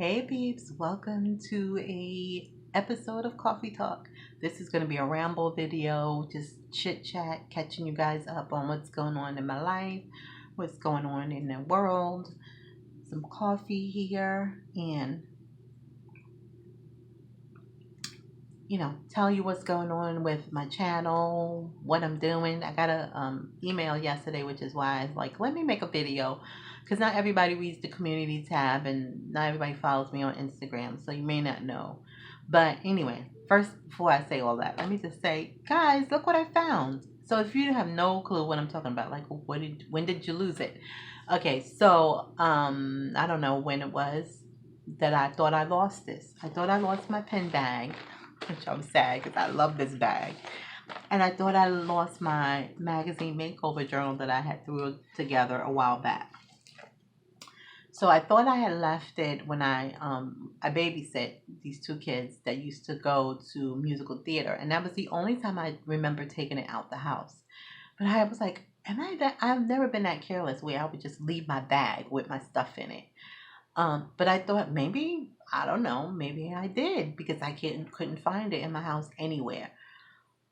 Hey peeps, welcome to a episode of Coffee Talk. This is going to be a ramble video, just chit chat, catching you guys up on what's going on in my life, what's going on in the world. Some coffee here, and tell you what's going on with my channel, what I'm doing. I got a email yesterday, which is why I was like, let me make a video, because not everybody reads the community tab and not everybody follows me on Instagram, so you may not know. But anyway, first, before I say all that, let me just say, guys, look what I found. So if you have no clue what I'm talking about, like when did you lose it? Okay, so I don't know when it was that I thought I lost this. I thought I lost my pen bag, which I'm sad because I love this bag. And I thought I lost my magazine makeover journal that I had threw together a while back. So I thought I had left it when I babysit these two kids that used to go to musical theater, and that was the only time I remember taking it out the house. But I was like, am I that? I've never been that careless where I would just leave my bag with my stuff in it. But I thought maybe, I don't know, maybe I did because I couldn't find it in my house anywhere.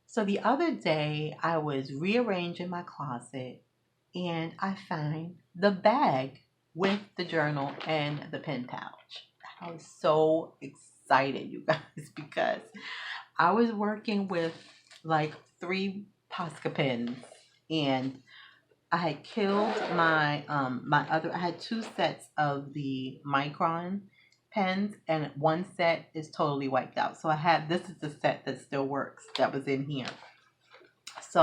So the other day I was rearranging my closet and I find the bag with the journal and the pen pouch. I was so excited, you guys, because I was working with like three Posca pens, and I had killed I had two sets of the Micron pens, and one set is totally wiped out. So this is the set that still works that was in here. So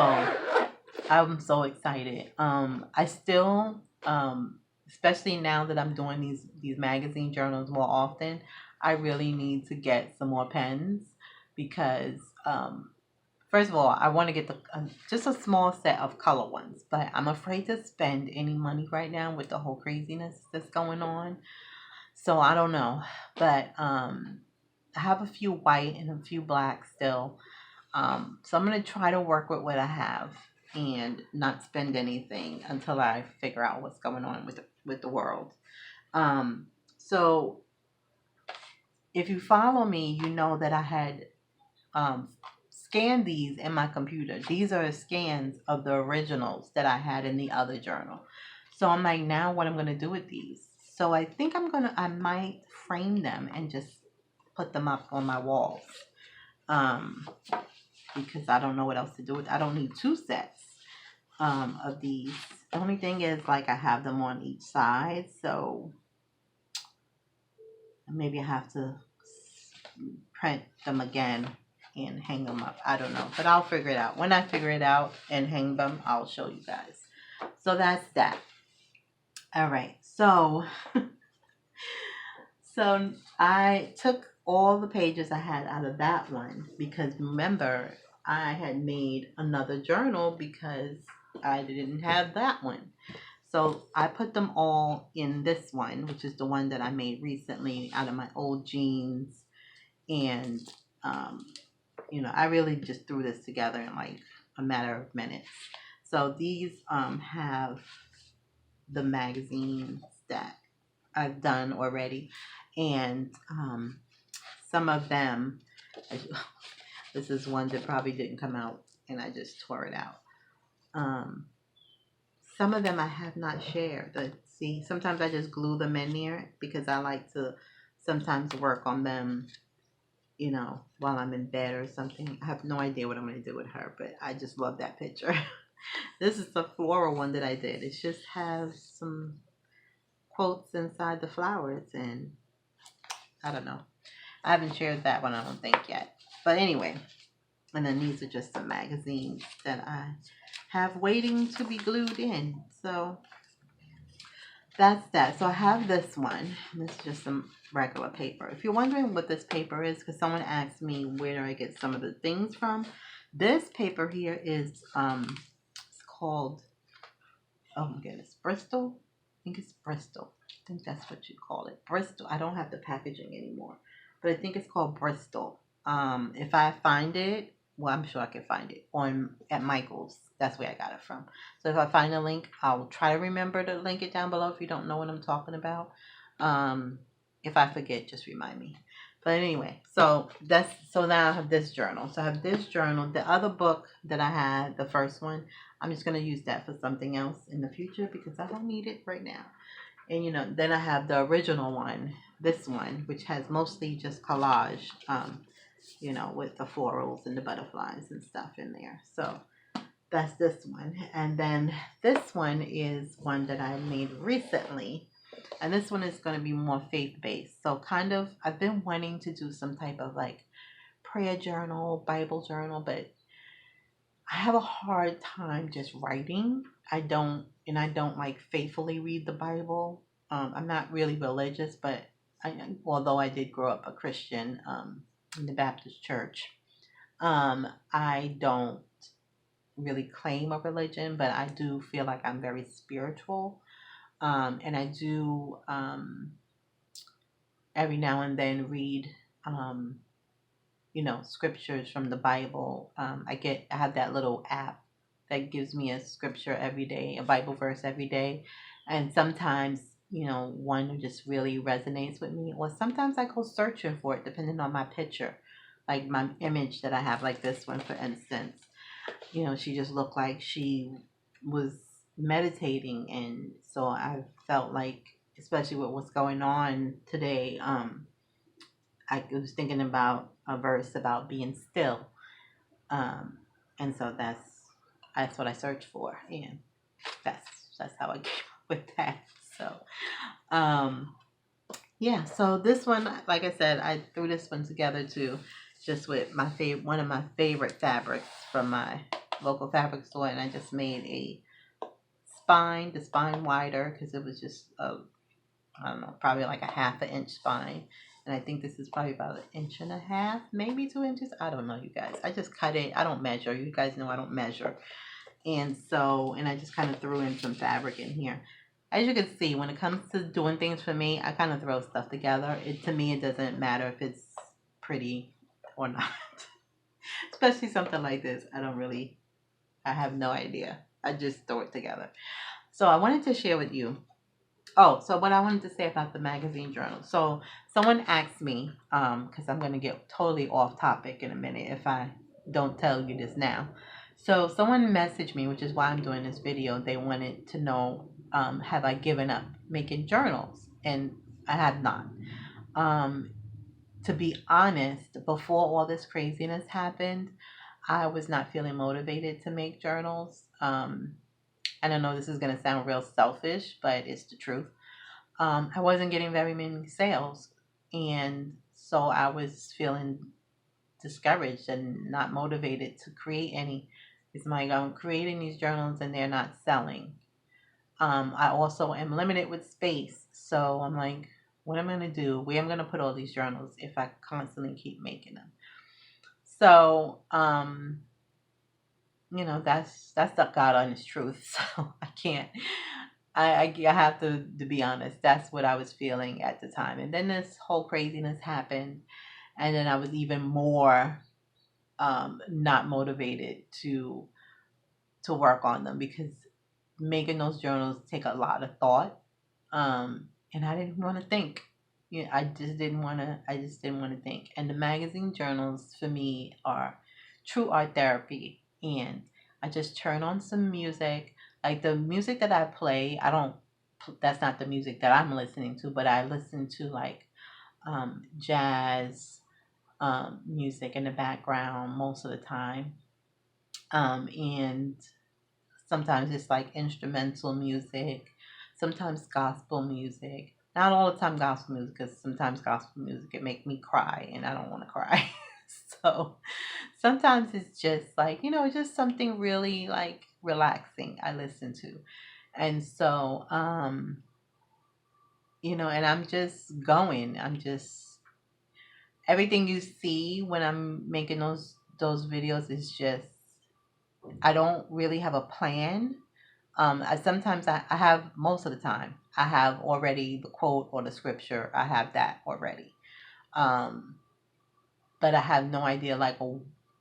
I'm so excited. I still especially now that I'm doing these magazine journals more often, I really need to get some more pens because first of all, I want to get just a small set of color ones, but I'm afraid to spend any money right now with the whole craziness that's going on. So I don't know, but I have a few white and a few black still. So I'm gonna try to work with what I have and not spend anything until I figure out what's going on with the world. So if you follow me, you know that I had um, scanned these in my computer. These are scans of the originals that I had in the other journal. So I'm like, now what I'm gonna do with these? So I think I might frame them and just put them up on my walls. Um, because I don't know what else to do with. I don't need two sets of these. The only thing is, like, I have them on each side, so maybe I have to print them again and hang them up. I don't know, but I'll figure it out. When I figure it out and hang them, I'll show you guys. So that's that. All right. So I took all the pages I had out of that one because remember I had made another journal because I didn't have that one. So I put them all in this one, which is the one that I made recently out of my old jeans. And, um, I really just threw this together in like a matter of minutes. So these have the magazines that I've done already. And some of them, this is one that probably didn't come out and I just tore it out. Um, some of them I have not shared. But see, sometimes I just glue them in there because I like to sometimes work on them, while I'm in bed or something. I have no idea what I'm going to do with her, but I just love that picture. This is the floral one that I did. It just has some quotes inside the flowers, and I don't know. I haven't shared that one, I don't think, yet. But anyway, and then these are just some magazines that I have waiting to be glued in. So that's that. So I have this one. This is just some regular paper. If you're wondering what this paper is, because someone asked me where do I get some of the things from, this paper here is it's called, oh my goodness, Bristol. I think it's Bristol. I think that's what you call it, Bristol. I don't have the packaging anymore, but I think it's called Bristol. If I find it, well, I'm sure I can find it at Michael's. That's where I got it from. So if I find a link, I'll try to remember to link it down below if you don't know what I'm talking about. Um, If I forget, just remind me. But anyway, so now I have this journal. So I have this journal. The other book that I had, the first one, I'm just gonna use that for something else in the future because I don't need it right now. And then I have the original one, this one, which has mostly just collage, with the florals and the butterflies and stuff in there. So that's this one. And then this one is one that I made recently. And this one is going to be more faith based. So, kind of, I've been wanting to do some type of like prayer journal, Bible journal, but I have a hard time just writing. I don't like faithfully read the Bible. I'm not really religious, but although I did grow up a Christian in the Baptist church, I don't really claim a religion, but I do feel like I'm very spiritual. And I do every now and then read, um, scriptures from the Bible. I have that little app that gives me a scripture every day, a Bible verse every day. And sometimes, one just really resonates with me, or sometimes I go searching for it depending on my picture, like my image that I have, like this one, for instance. She just looked like she was meditating. And so I felt like, especially with what's going on today, I was thinking about a verse about being still. Um, and so that's what I searched for. And that's how I came up with that. So, um, yeah, so this one, like I said, I threw this one together too, just with one of my favorite fabrics from my local fabric store, and I just made the spine wider because it was just I don't know, probably like a half an inch spine, and I think this is probably about an inch and a half, maybe 2 inches. I don't know, you guys. I just cut it. I don't measure. You guys know I don't measure, and I just kind of threw in some fabric in here. As you can see, when it comes to doing things for me, I kind of throw stuff together. To me, it doesn't matter if it's pretty or not. Especially something like this. I have no idea. I just throw it together. So I wanted to share with you. Oh, so what I wanted to say about the magazine journal. So someone asked me, because I'm going to get totally off topic in a minute if I don't tell you this now. So someone messaged me, which is why I'm doing this video. They wanted to know, have I given up making journals? And I have not. Um, to be honest, before all this craziness happened, I was not feeling motivated to make journals. I don't know, this is going to sound real selfish, but it's the truth. I wasn't getting very many sales. And so I was feeling discouraged and not motivated to create any. It's like I'm creating these journals and they're not selling. I also am limited with space. So I'm like, what am I going to do? Where am I going to put all these journals if I constantly keep making them? So, that's the God honest truth. So I can't. I have to be honest. That's what I was feeling at the time. And then this whole craziness happened, and then I was even more not motivated to work on them because making those journals take a lot of thought. And I didn't want to think. I just didn't want to think. And the magazine journals for me are true art therapy. And I just turn on some music. Like the music that I play, that's not the music that I'm listening to, but I listen to like jazz music in the background most of the time. And sometimes it's like instrumental music, sometimes gospel music. Not all the time gospel music, because sometimes gospel music it make me cry, and I don't want to cry. So sometimes it's just like just something really like relaxing I listen to, and so and I'm just going. I'm just everything you see when I'm making those videos is just I don't really have a plan. I have most of the time. I have already the quote or the scripture. I have that already, um, but I have no idea like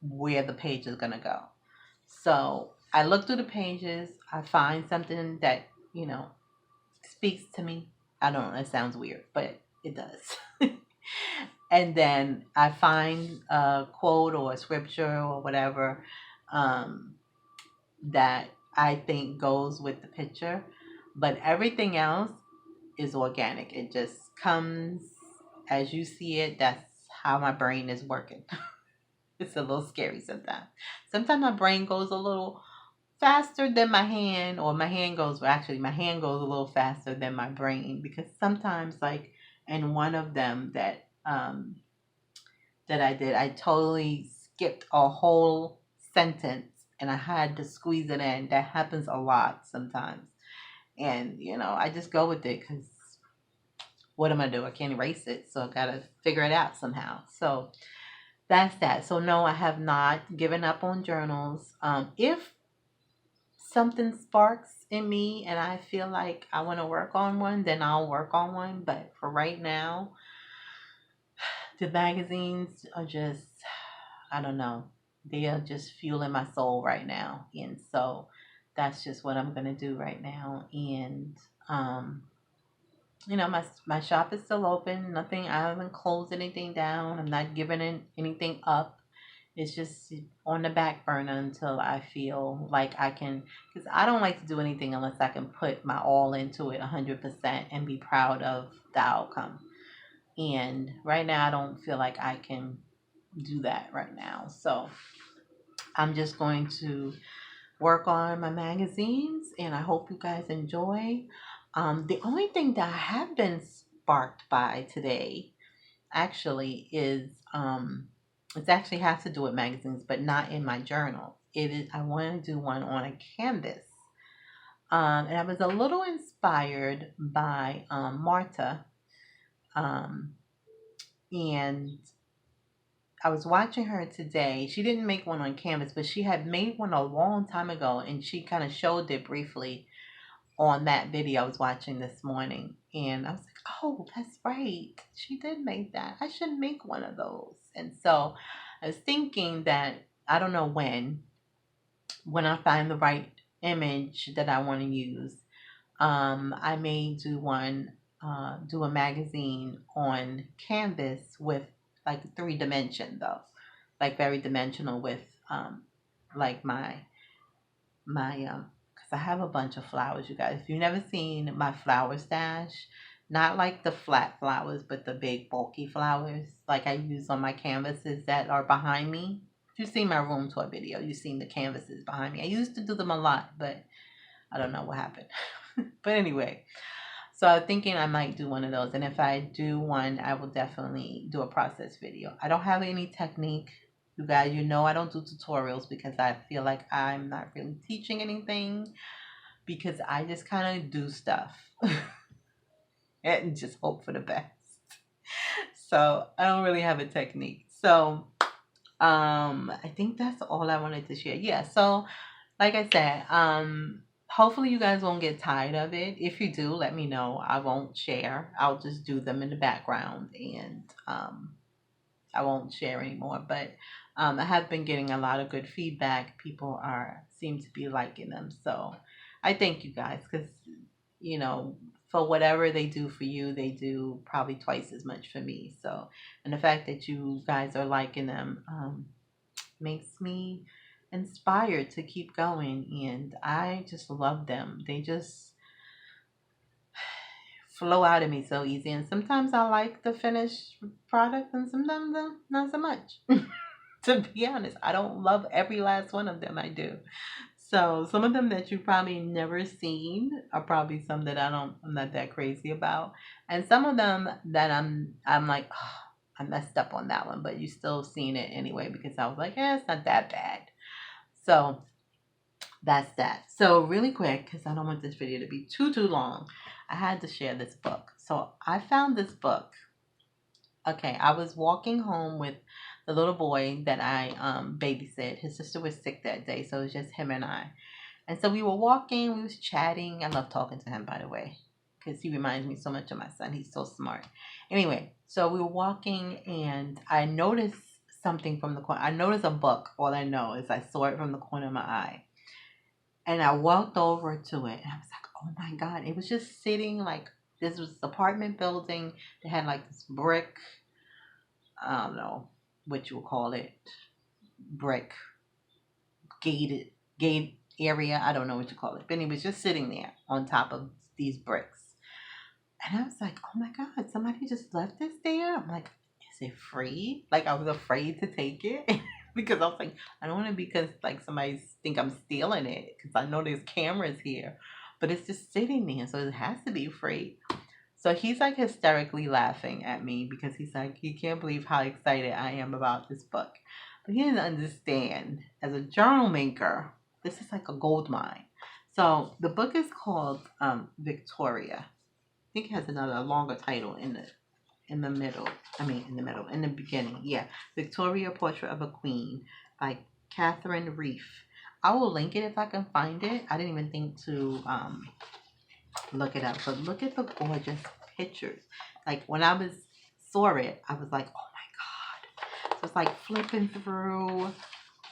where the page is gonna go. So I look through the pages. I find something that speaks to me. I don't know. It sounds weird, but It does. And then I find a quote or a scripture or whatever um, that I think goes with the picture. But everything else is organic. It just comes as you see it. That's how my brain is working. It's a little scary sometimes. Sometimes my brain goes a little faster than my hand, or my hand goes, well, actually, my hand goes a little faster than my brain because sometimes, like in one of them that I did, I totally skipped a whole sentence and I had to squeeze it in. That happens a lot sometimes. And, I just go with it because what am I do? I can't erase it. So I got to figure it out somehow. So that's that. So, no, I have not given up on journals. If something sparks in me and I feel like I want to work on one, then I'll work on one. But for right now, the magazines are just, I don't know, they are just fueling my soul right now. And so that's just what I'm going to do right now. And, my shop is still open. Nothing, I haven't closed anything down. I'm not giving anything up. It's just on the back burner until I feel like I can, because I don't like to do anything unless I can put my all into it 100% and be proud of the outcome. And right now, I don't feel like I can do that right now. So I'm just going to work on my magazines and I hope you guys enjoy. The only thing that I have been sparked by today actually is it actually has to do with magazines, but not in my journal. It is I want to do one on a canvas. And I was a little inspired by Marta. Um, and I was watching her today. She didn't make one on canvas, but she had made one a long time ago, and she kind of showed it briefly on that video I was watching this morning. And I was like, oh, that's right. She did make that. I should make one of those. And so I was thinking that I don't know when I find the right image that I want to use, I may do a magazine on canvas with like 3 dimension though, like very dimensional with like my because I have a bunch of flowers, you guys. If you've never seen my flower stash, not like the flat flowers, but the big bulky flowers like I use on my canvases that are behind me. If you've seen my room tour video, you've seen the canvases behind me. I used to do them a lot, but I don't know what happened. But anyway, so I'm thinking I might do one of those. And if I do one, I will definitely do a process video. I don't have any technique. You guys, I don't do tutorials because I feel like I'm not really teaching anything because I just kind of do stuff and just hope for the best. So I don't really have a technique. So I think that's all I wanted to share. Yeah, so like I said, hopefully you guys won't get tired of it. If you do, let me know. I won't share. I'll just do them in the background and I won't share anymore. But I have been getting a lot of good feedback. People seem to be liking them. So I thank you guys because, you know, for whatever they do for you, they do probably twice as much for me. So, and the fact that you guys are liking them makes me inspired to keep going. And I just love them. They just flow out of me so easy. And sometimes I like the finished product, and sometimes not so much. To be honest, I don't love every last one of them. I do. So some of them that you've probably never seen are probably some that I'm not that crazy about, and some of them that I'm like, oh, I messed up on that one, but you still seen it anyway because I was like, yeah, it's not that bad. So that's that. So really quick, because I don't want this video to be too long, I had to share this book. So I found this book. Okay, I was walking home with the little boy that I babysit. His sister was sick that day, so it was just him and I. And so we were walking, we was chatting. I love talking to him, by the way, because he reminds me so much of my son. He's so smart. Anyway, so we were walking, and I noticed something from the corner. I noticed a book. All I know is I saw it from the corner of my eye. And I walked over to it, and I was like, oh my God. It was just sitting like this was apartment building. They had like this brick, I don't know what you would call it, brick gated gate area. I don't know what you call it, but he was just sitting there on top of these bricks. And I was like, oh my God, somebody just left this there. I'm like, is it free? Like, I was afraid to take it because I was like, I don't want to, because like somebody think I'm stealing it because I know there's cameras here, but it's just sitting there, so it has to be free. So he's like hysterically laughing at me because he's like, he can't believe how excited I am about this book. But he doesn't understand, as a journal maker, this is like a gold mine. So the book is called Victoria. I think it has another longer title in the middle. I mean, in the middle, in the beginning. Yeah, Victoria: Portrait of a Queen by Catherine Reef. I will link it if I can find it. I didn't even think to look it up, but look at the gorgeous pictures. Like when I saw it, I was like, oh my God. So it's like flipping through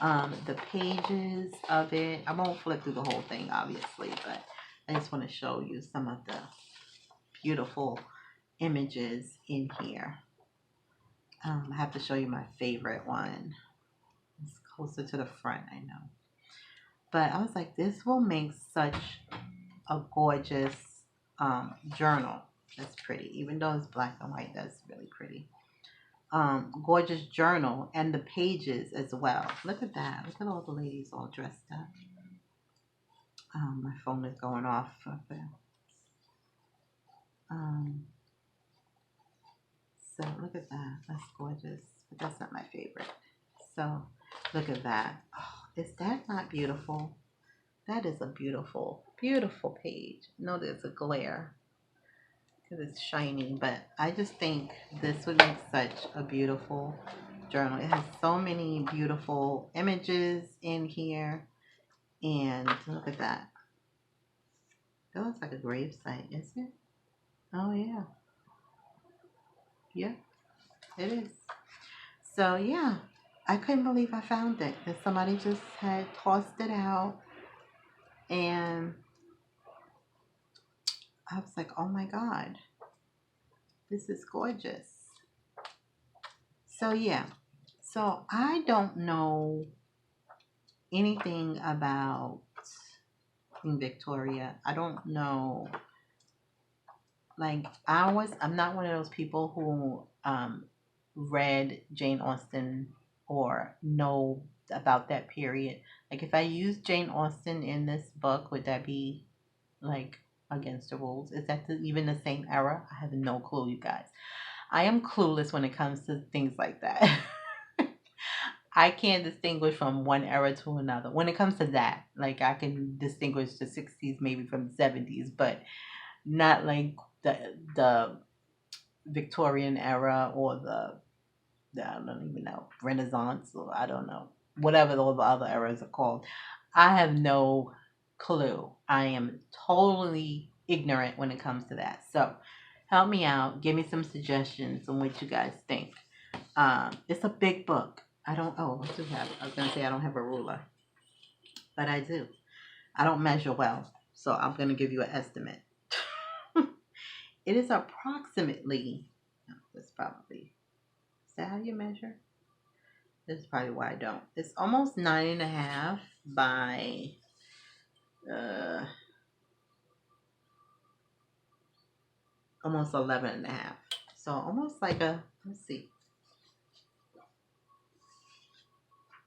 the pages of it. I won't flip through the whole thing, obviously, but I just want to show you some of the beautiful images in here. I have to show you my favorite one. It's closer to the front, I know. But I was like, this will make such a gorgeous journal. That's pretty. Even though it's black and white, that's really pretty. Gorgeous journal, and the pages as well. Look at that. Look at all the ladies all dressed up. My phone is going off up there. So look at that. That's gorgeous. But that's not my favorite. So look at that. Oh, is that not beautiful? That is a beautiful, beautiful page. No, there's a glare because it's shiny, but I just think this would make such a beautiful journal. It has so many beautiful images in here. And look at that. That looks like a gravesite, isn't it? Oh, yeah. Yeah, it is. So, yeah, I couldn't believe I found it. That somebody just had tossed it out. And I was like, oh my God, this is gorgeous. So, yeah. So, I don't know anything about Queen Victoria. I don't know. Like, I'm not one of those people who read Jane Austen or know about that period. Like, if I use Jane Austen in this book, would that be like against the rules? Is that even the same era? I have no clue, you guys. I am clueless when it comes to things like that. I can't distinguish from one era to another. When it comes to that, like I can distinguish the 60s maybe from the 70s, but not like the Victorian era or the I don't even know, Renaissance, or I don't know, whatever all the other eras are called. I have no clue. I am totally ignorant when it comes to that. So help me out. Give me some suggestions on what you guys think. It's a big book. I don't. Oh, I do have. I was gonna say I don't have a ruler, but I do. I don't measure well, so I'm gonna give you an estimate. It is approximately. No, that's probably. Is that how you measure? This is probably why I don't. It's almost 9.5 by almost 11.5. So almost like a. Let's see.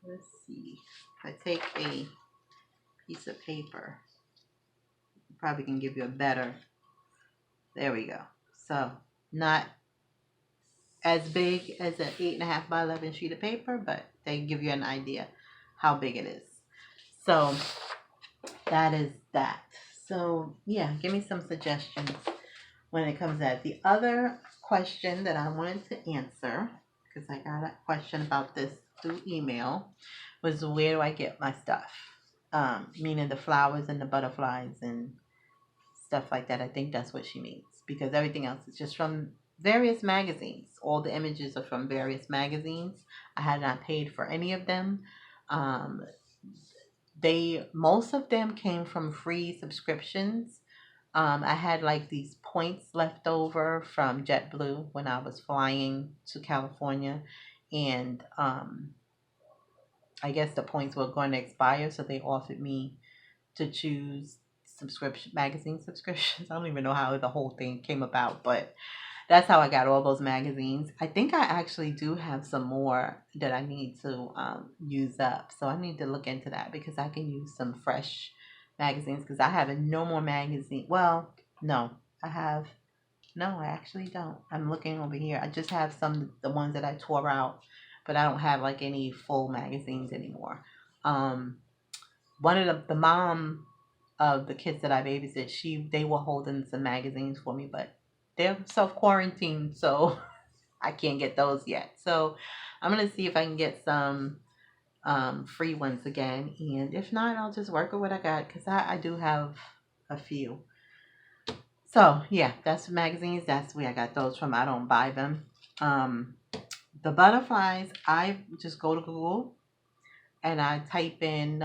Let's see. If I take a piece of paper, it probably can give you a better. There we go. So not as big as an 8.5 by 11 sheet of paper, but they give you an idea how big it is. So that is that. So yeah, give me some suggestions when it comes to that. The other question that I wanted to answer, because I got a question about this through email, was where do I get my stuff? Meaning the flowers and the butterflies and stuff like that. I think that's what she means, because everything else is just from various magazines. All the images are from various magazines. I had not paid for any of them. Most of them came from free subscriptions. I had like these points left over from JetBlue when I was flying to California, and I guess the points were going to expire, so they offered me to choose magazine subscriptions. I don't even know how the whole thing came about, but that's how I got all those magazines. I think I actually do have some more that I need to use up. So I need to look into that because I can use some fresh magazines because I have no more magazine. Well, no, I have. No, I actually don't. I'm looking over here. I just have the ones that I tore out, but I don't have like any full magazines anymore. Um, One of the mom of the kids that I babysit, they were holding some magazines for me, but they're self quarantined, so I can't get those yet. So I'm gonna see if I can get some free ones again, and if not, I'll just work with what I got because I do have a few. So yeah, that's magazines. That's where I got those from. I don't buy them. Um, the butterflies, I just go to Google and I type in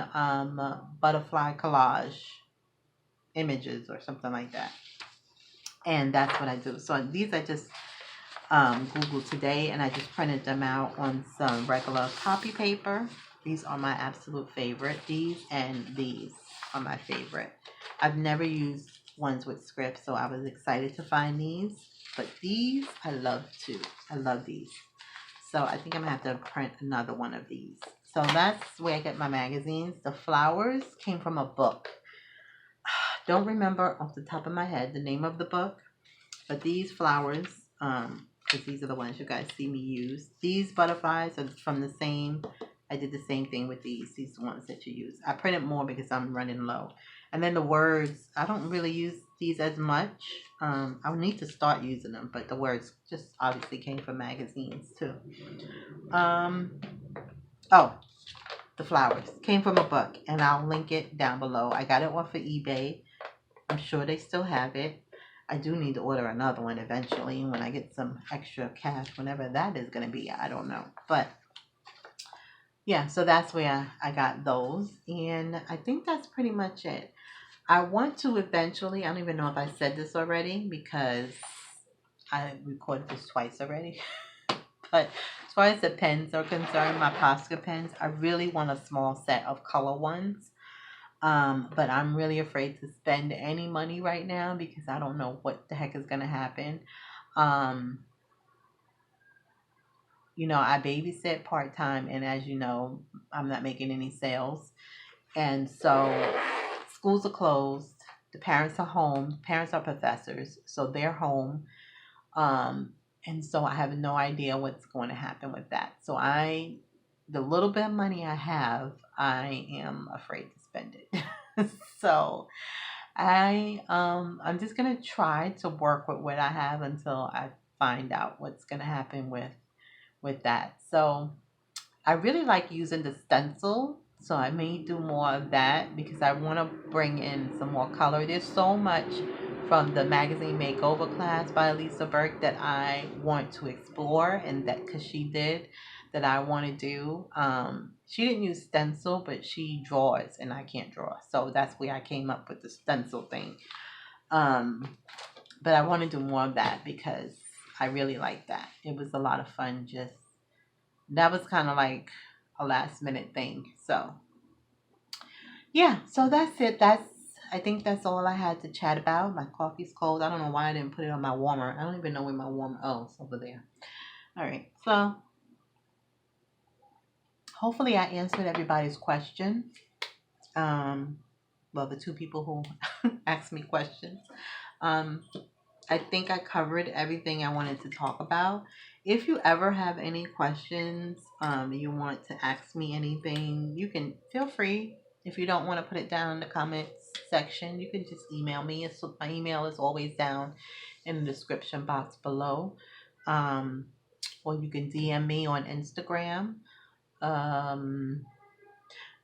butterfly collage images or something like that, and that's what I do. So these I just Googled today, and I just printed them out on some regular copy paper. These are my absolute favorite. These and these are my favorite. I've never used ones with script, so I was excited to find these. But these I love too. I love these. So I think I'm gonna have to print another one of these. So that's where I get my magazines. The flowers came from a book. Don't remember off the top of my head the name of the book, but these flowers, because these are the ones you guys see me use. These butterflies are from the same. I did the same thing with these ones that you use. I printed more because I'm running low. And then the words, I don't really use these as much. I need to start using them, but the words just obviously came from magazines too. Um, oh, the flowers came from a book, and I'll link it down below. I got it off of eBay. I'm sure they still have it. I do need to order another one eventually when I get some extra cash, whenever that is going to be. I don't know. But yeah, so that's where I got those. And I think that's pretty much it. I want to eventually, I don't even know if I said this already because I recorded this twice already. But as far as the pens are concerned, my Posca pens, I really want a small set of color ones. But I'm really afraid to spend any money right now because I don't know what the heck is going to happen. Um, I babysit part time, and as you know, I'm not making any sales. And so schools are closed, the parents are home, parents are professors, so they're home. Um, and so I have no idea what's going to happen with that. So the little bit of money I have, I am afraid to spend it. So I'm just gonna try to work with what I have until I find out what's gonna happen with that. So I really like using the stencil, so I may do more of that because I want to bring in some more color. There's so much from the magazine makeover class by Lisa Burke that I want to explore, and that because she did, that I want to do. She didn't use stencil, but she draws, and I can't draw, so that's where I came up with the stencil thing. Um, but I want to do more of that because I really like that. It was a lot of fun. Just that was kind of like a last minute thing. So yeah, so that's it. I think that's all I had to chat about. My coffee's cold. I don't know why I didn't put it on my warmer. I don't even know where my warmer. Oh, it's over there. All right. So hopefully I answered everybody's question. Um, well, the two people who asked me questions. Um, I think I covered everything I wanted to talk about. If you ever have any questions, you want to ask me anything, you can feel free. If you don't want to put it down in the comments section, you can just email me. My email is always down in the description box below. Um, or you can DM me on Instagram. Um,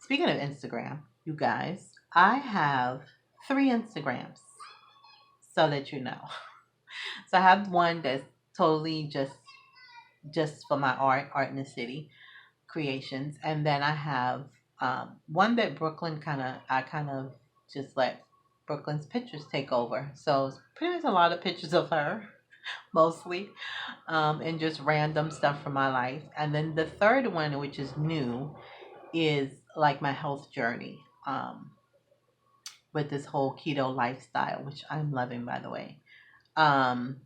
Speaking of Instagram, you guys, I have 3 Instagrams, so that you know. So I have one that's totally just for my art in the city creations, and then I have one that Brooklyn I kind of just let. Brooklyn's pictures take over. So it's pretty much a lot of pictures of her, mostly, and just random stuff from my life. And then the third one, which is new, is like my health journey, with this whole keto lifestyle, which I'm loving, by the way. Um,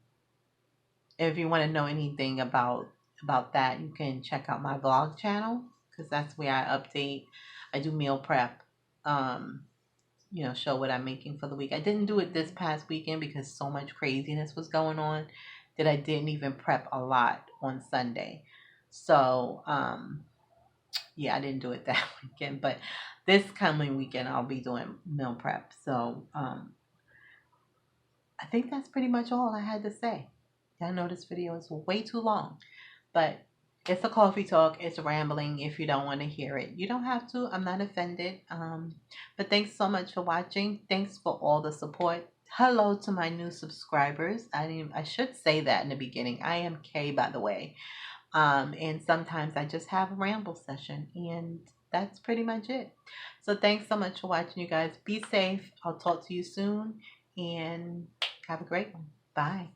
if you want to know anything about that, you can check out my vlog channel because that's where I update. I do meal prep. Um, show what I'm making for the week. I didn't do it this past weekend because so much craziness was going on that I didn't even prep a lot on Sunday. So, yeah, I didn't do it that weekend, but this coming weekend I'll be doing meal prep. So, I think that's pretty much all I had to say. I know this video is way too long, but it's a coffee talk. It's rambling. If you don't want to hear it, you don't have to. I'm not offended. But thanks so much for watching. Thanks for all the support. Hello to my new subscribers. I should say that in the beginning. I am Kay, by the way. And sometimes I just have a ramble session, and that's pretty much it. So thanks so much for watching, you guys. Be safe. I'll talk to you soon, and have a great one. Bye.